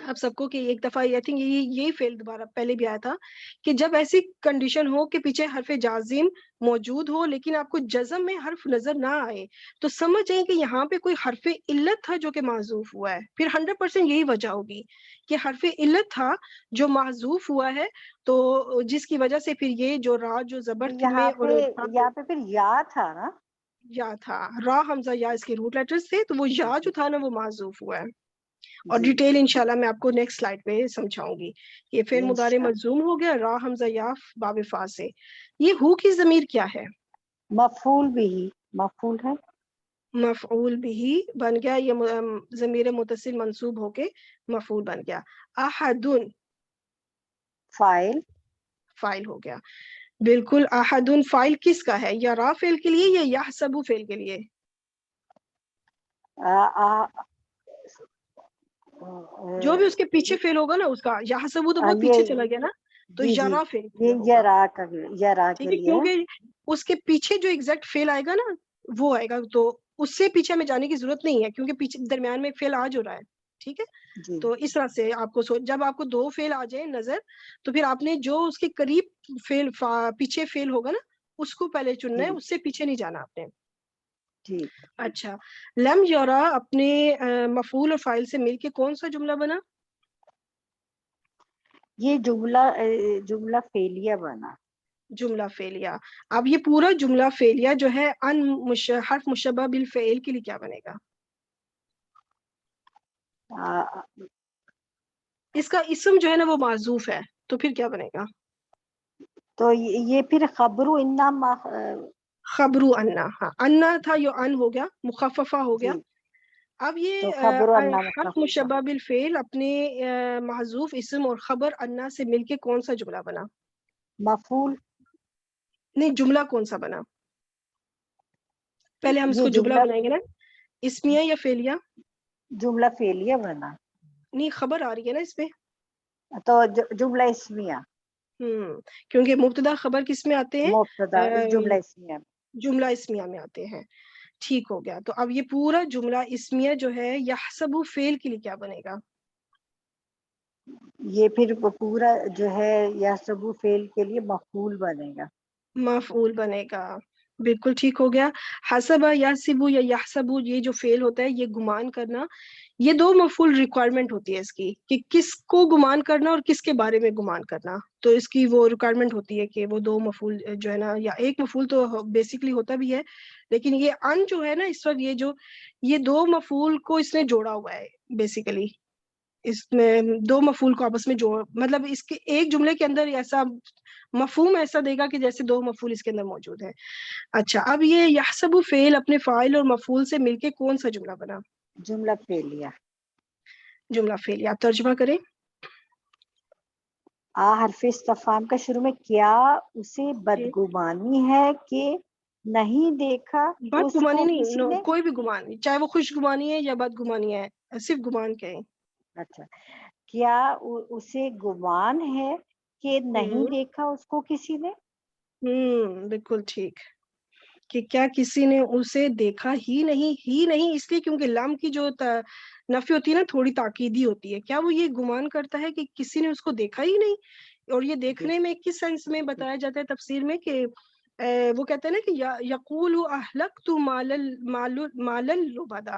آپ سب کو کہ ایک دفعہ آئی تھنک یہی فعل دوبارہ پہلے بھی آیا تھا کہ جب ایسی کنڈیشن ہو کہ پیچھے حرف جازم موجود ہو لیکن آپ کو جزم میں حرف نظر نہ آئے، تو سمجھ جائیں کہ یہاں پہ کوئی حرف علت تھا جو کہ معذوف ہوا ہے. پھر 100% یہی وجہ ہوگی کہ حرف علت تھا جو معذوف ہوا ہے، تو جس کی وجہ سے پھر یہ جو را جو زبر میں اور یہاں پہ پھر یا تھا نا، یا تھا، را حمزہ یا اس کے روٹ لیٹرز تھے، تو وہ یا جو تھا نا وہ معذوف ہوا ہے. اور جی. ڈیٹیل انشاءاللہ میں آپ کو نیکسٹ سلائیڈ پہ سمجھاؤں گی. یہ فعل مضارع انشاء- مجزوم ہو گیا را حمزہ یا باب فا سے. یہ ہو کی ضمیر کیا ہے؟ مفعول بھی مفعول ہے. مفعول بھی بن گیا، یہ ضمیر متصل منصوب ہو کے مفعول بن گیا. احدن فاعل. فائل ہو گیا. بالکل. احدن فائل کس کا ہے؟ یا را فعل کے لیے یا یحسبو فعل کے لیے؟ جو بھی اس کے پیچھے فعل ہوگا نا اس کا، یحسبو تو بہت پیچھے چلا گیا نا، تو جی جی یرا فعل کے لیے یہ ہوگا. یرا ٹھیک کے ہے، لیے. کیونکہ اس کے پیچھے جو ایگزیکٹ فعل آئے گا نا وہ آئے گا، تو اس سے پیچھے ہمیں جانے کی ضرورت نہیں ہے کیونکہ پیچھے درمیان میں ایک فعل آ جو رہا ہے. ٹھیک ہے، جی. تو اس طرح سے آپ کو جب آپ کو دو فعل آ جائیں نظر، تو پھر آپ نے جو اس کے قریب فعل پیچھے فعل ہوگا نا اس کو پہلے چننا ہے، اس سے پیچھے نہیں جانا آپ نے. ٹھیک. اچھا، لم یورا اپنے مفعول اور فاعل سے مل کے کون سا جملہ بنا؟ یہ جملہ فعلیہ بنا. جملہ فعلیہ. اب یہ پورا جملہ فعلیہ جو ہے ان حرف مشبہ بالفعل کے لیے کیا بنے گا؟ اس کا اسم جو ہے نا وہ معذوف ہے، تو پھر کیا بنے گا؟ تو یہ پھر خبرو انا خبرو انا. ہاں، انا تھا، یہ ان ہو گیا، مخففہ ہو گیا. جی. اب یہ تو خبرو انا حرف مخففہ. مشبہ بالفعل اپنے محذوف اسم اور خبر انا سے مل کے کون سا جملہ بنا؟ مفعول. نہیں، جملہ کون سا بنا؟ پہلے ہم اس یہ کو جملہ بنائیں گے نا، اسمیہ یا فعلیہ؟ جملہ فعلیہ بنا. نہیں، خبر آ رہی ہے نا اس پہ. تو جملہ اسمیہ. کیونکہ مبتدا خبر کس میں آتے ہیں؟ مبتدا جملہ اسمیہ. جملہ اسمیہ میں آتے ہیں. ٹھیک ہو گیا. تو اب یہ پورا جملہ اسمیہ جو ہے یحسبو فعل کے لیے کیا بنے گا؟ یہ پھر پورا جو ہے یحسبو فعل کے لیے مفعول بنے گا. مفعول بنے گا. بالکل ٹھیک ہو گیا. حسبہ یحسبو یا یحسبو یہ جو فعل ہوتا ہے یہ گمان کرنا، یہ دو مفعول ریکوائرمنٹ ہوتی ہے اس کی کہ کس کو گمان کرنا اور کس کے بارے میں گمان کرنا. تو اس کی وہ ریکوائرمنٹ ہوتی ہے کہ وہ دو مفعول جو ہے نا، یا ایک مفعول تو بیسکلی ہوتا بھی ہے، لیکن یہ ان جو ہے نا اس وقت یہ دو مفعول کو اس نے جوڑا ہوا ہے بیسیکلی. اس میں دو مفعول کو آپس میں جوڑ، مطلب اس کے ایک جملے کے اندر ایسا مفہوم ایسا دے گا کہ جیسے دو مفعول اس کے اندر موجود ہے. اچھا، اب یہ یحسبو فعل اپنے فاعل اور مفعول سے مل کے کون سا جملہ بنا؟ جملہ فعلیہ. جملہ فعلیہ. آپ ترجمہ کریں. حرف استفہام کا شروع میں کیا اسے بدگمانی ہے کہ نہیں دیکھا بد اس گمانی کو نہیں، کسی نے. کوئی بھی گمان نہیں، چاہے وہ خوش گمانی ہے یا بد گمانی ہے، صرف گمان کہیں. اچھا، کیا اسے گمان ہے کہ نہیں دیکھا اس کو کسی نے. بالکل ٹھیک، کہ کیا کسی نے اسے دیکھا ہی نہیں، اس لیے کیونکہ لام کی جو نفی ہوتی ہے نا تھوڑی تاکیدی ہوتی ہے. کیا وہ یہ گمان کرتا ہے کہ کسی نے اس کو دیکھا ہی نہیں؟ اور یہ دیکھنے میں کس سینس میں بتایا جاتا ہے تفسیر میں کہ وہ کہتے ہیں نا کہ یقول اہلکت مالا لبدا،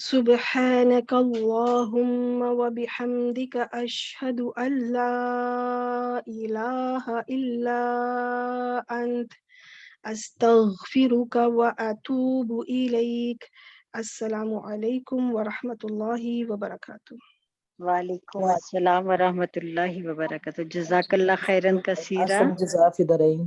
سبحانك اللهم وبحمدك أشهد أن لا إله إلا أنت أستغفرك وأتوب إليك. السلام عليكم ورحمة الله وبركاته. وعلیکم السلام ورحمۃ اللہ وبرکاتہ. جزاک اللہ خیرن کثیرہ. احسن جزاک فی دارین.